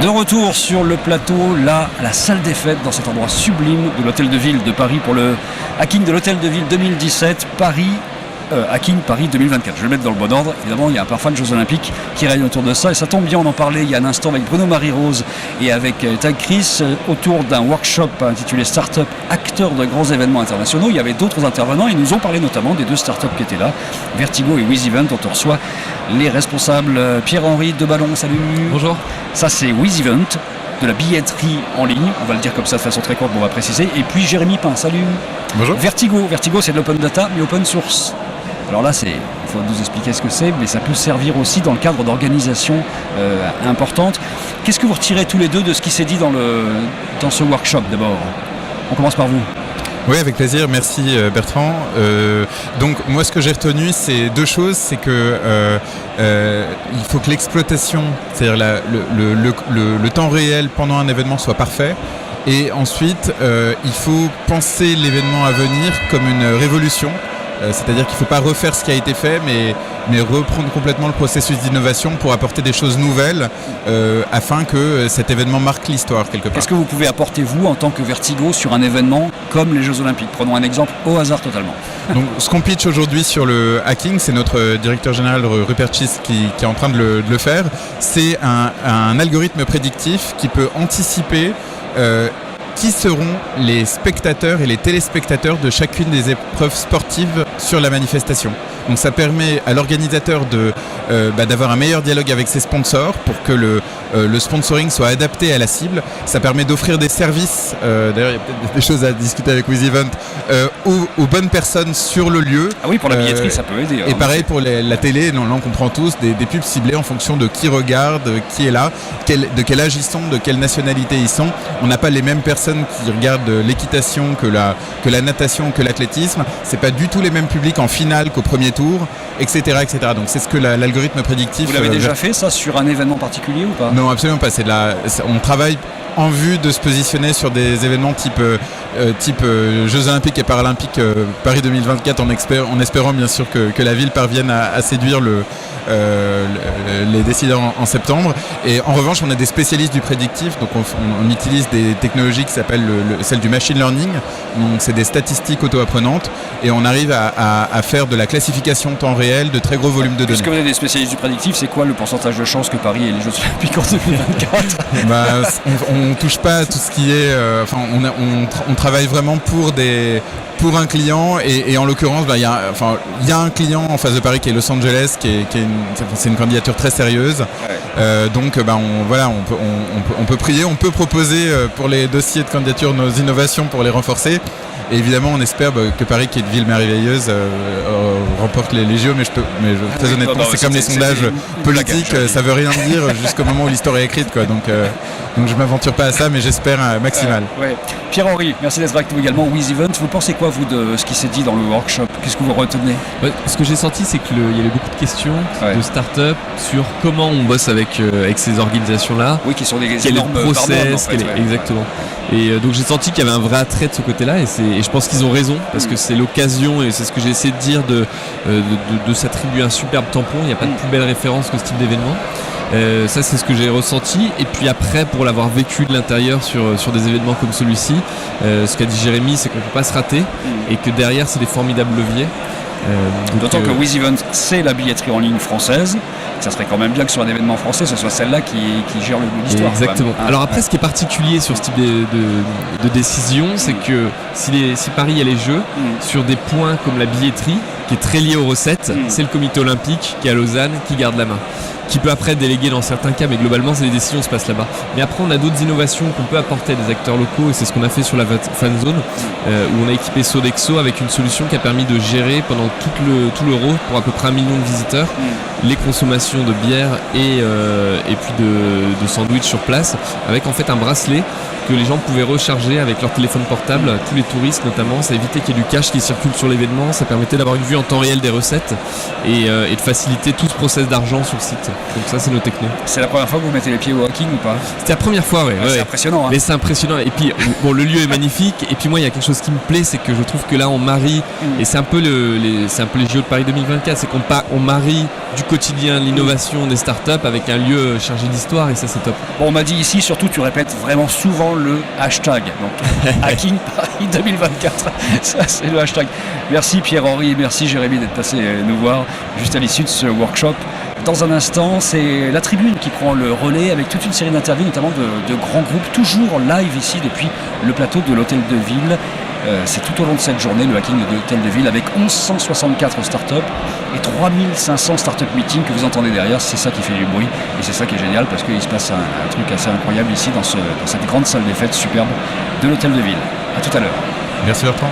De retour sur le plateau, là, à la salle des fêtes, dans cet endroit sublime de l'Hôtel de Ville de Paris pour le Hacking de l'Hôtel de Ville 2017, Hacking Paris 2024. Je vais le mettre dans le bon ordre. Évidemment, il y a un parfum de Jeux Olympiques qui règne autour de ça. Et ça tombe bien, on en parlait il y a un instant avec Bruno Marie-Rose et avec Tag Chris autour d'un workshop intitulé Startup acteurs de grands événements internationaux. Il y avait d'autres intervenants. Ils nous ont parlé notamment des deux startups qui étaient là, Vertigo et WizEvent, dont on reçoit les responsables. Pierre-Henri Deballon, salut. Bonjour. Ça, c'est WizEvent, de la billetterie en ligne. On va le dire comme ça de façon très courte, mais on va préciser. Et puis Jérémy Pain, salut. Bonjour. Vertigo, c'est de l'open data, mais open source. Alors là, il faut nous expliquer ce que c'est, mais ça peut servir aussi dans le cadre d'organisations importantes. Qu'est-ce que vous retirez tous les deux de ce qui s'est dit dans ce workshop d'abord ? On commence par vous. Oui, avec plaisir. Merci Bertrand. Donc moi, ce que j'ai retenu, c'est deux choses. C'est que il faut que l'exploitation, c'est-à-dire le temps réel pendant un événement soit parfait. Et ensuite, il faut penser l'événement à venir comme une révolution. C'est-à-dire qu'il ne faut pas refaire ce qui a été fait, mais reprendre complètement le processus d'innovation pour apporter des choses nouvelles afin que cet événement marque l'histoire quelque part. Qu'est-ce que vous pouvez apporter, vous, en tant que Vertigo, sur un événement comme les Jeux Olympiques ? Prenons un exemple au hasard totalement. Donc, ce qu'on pitch aujourd'hui sur le hacking, c'est notre directeur général Rupert Chis qui est en train de le faire. C'est un algorithme prédictif qui peut anticiper qui seront les spectateurs et les téléspectateurs de chacune des épreuves sportives sur la manifestation. Donc ça permet à l'organisateur d'avoir un meilleur dialogue avec ses sponsors pour que le sponsoring soit adapté à la cible. Ça permet d'offrir des services, d'ailleurs il y a peut-être des choses à discuter avec WizEvent, aux bonnes personnes sur le lieu. Ah oui, pour la billetterie ça peut aider. Et pareil pour la télé, là on comprend tous, des pubs ciblées en fonction de qui regarde, qui est là, de quel âge ils sont, de quelle nationalité ils sont. On n'a pas les mêmes personnes qui regardent l'équitation que la natation, que l'athlétisme. C'est pas du tout les mêmes publics en finale qu'au premier tour, etc. Donc c'est ce que l'algorithme prédictif... Vous l'avez déjà fait ça sur un événement particulier ou pas ? Non, absolument pas. On travaille en vue de se positionner sur des événements type Jeux Olympiques et Paralympiques Paris 2024 en espérant bien sûr que la ville parvienne à séduire les décideurs en septembre. Et en revanche, on a des spécialistes du prédictif, donc on utilise des technologies qui s'appellent celle du machine learning, donc c'est des statistiques auto-apprenantes, et on arrive à faire de la classification temps réel de très gros volumes de données. Puisque vous êtes des spécialistes du prédictif, c'est quoi le pourcentage de chances que Paris ait les Jeux Olympiques en 2024 ? On touche pas à tout ce qui est... on travaille vraiment pour un client et en l'occurrence il y a un client en face de Paris qui est Los Angeles c'est une candidature très sérieuse. Donc on peut prier, on peut proposer pour les dossiers de candidature nos innovations pour les renforcer. Et évidemment, on espère que Paris, qui est une ville merveilleuse, remporte les JO, mais très honnêtement, c'est comme les sondages politiques, ça veut rien dire jusqu'au moment où l'histoire est écrite, quoi. Donc je m'aventure pas à ça, mais j'espère un maximal. Pierre-Henri, merci d'être avec nous également. WizEvent, vous pensez quoi, vous, de ce qui s'est dit dans le workshop ? Qu'est-ce que vous retenez ? Ce que j'ai senti, c'est qu'il y avait beaucoup de questions de start-up sur comment on bosse avec ces organisations-là. Oui, qui sont des quel énormes process, exactement. Et donc j'ai senti qu'il y avait un vrai attrait de ce côté-là, et je pense qu'ils ont raison, parce que c'est l'occasion, et c'est ce que j'ai essayé de dire, de s'attribuer un superbe tampon. Il n'y a pas de plus belle référence que ce type d'événement. Ça, c'est ce que j'ai ressenti. Et puis après, pour l'avoir vécu de l'intérieur sur des événements comme celui-ci, ce qu'a dit Jérémy, c'est qu'on ne peut pas se rater, et que derrière, c'est des formidables leviers. D'autant que WizEvent, c'est la billetterie en ligne française. Ça serait quand même bien que sur un événement français, ce soit celle-là qui gère l'histoire. Exactement. Alors après, ce qui est particulier sur ce type de décision, c'est que si Paris a les Jeux, sur des points comme la billetterie, qui est très liée aux recettes, c'est le comité olympique qui est à Lausanne qui garde la main, qui peut après déléguer dans certains cas, mais globalement, les décisions se passent là-bas. Mais après, on a d'autres innovations qu'on peut apporter à des acteurs locaux, et c'est ce qu'on a fait sur la fan zone, où on a équipé Sodexo avec une solution qui a permis de gérer pendant tout l'Euro, pour à peu près 1 million de visiteurs, les consommations de bière et puis de sandwich sur place, avec en fait un bracelet que les gens pouvaient recharger avec leur téléphone portable, tous les touristes notamment. Ça évitait qu'il y ait du cash qui circule sur l'événement, ça permettait d'avoir une vue en temps réel des recettes et de faciliter tout ce process d'argent sur le site. Donc ça, c'est nos technos. C'est la première fois que vous mettez les pieds au hacking ou pas? C'était la première fois, ouais. C'est impressionnant. Hein. Mais c'est impressionnant. Et puis, bon, le lieu est magnifique. Et puis moi, il y a quelque chose qui me plaît, c'est que je trouve que là, on marie. Et c'est un peu les JO de Paris 2024, c'est qu'on marie du quotidien, l'innovation des startups avec un lieu chargé d'histoire. Et ça, c'est top. Bon, on m'a dit ici, surtout, tu répètes vraiment souvent le hashtag. Donc, Hacking Paris 2024. Ça, c'est le hashtag. Merci Pierre-Henri et merci Jérémy d'être passé nous voir juste à l'issue de ce workshop. Dans un instant, c'est la Tribune qui prend le relais avec toute une série d'interviews, notamment de grands groupes, toujours en live ici depuis le plateau de l'Hôtel de Ville. C'est tout au long de cette journée, le hacking de l'Hôtel de Ville, avec 1164 startups et 3500 startup meetings que vous entendez derrière. C'est ça qui fait du bruit et c'est ça qui est génial parce qu'il se passe un truc assez incroyable ici dans cette grande salle des fêtes superbe de l'Hôtel de Ville. A tout à l'heure. Merci Bertrand.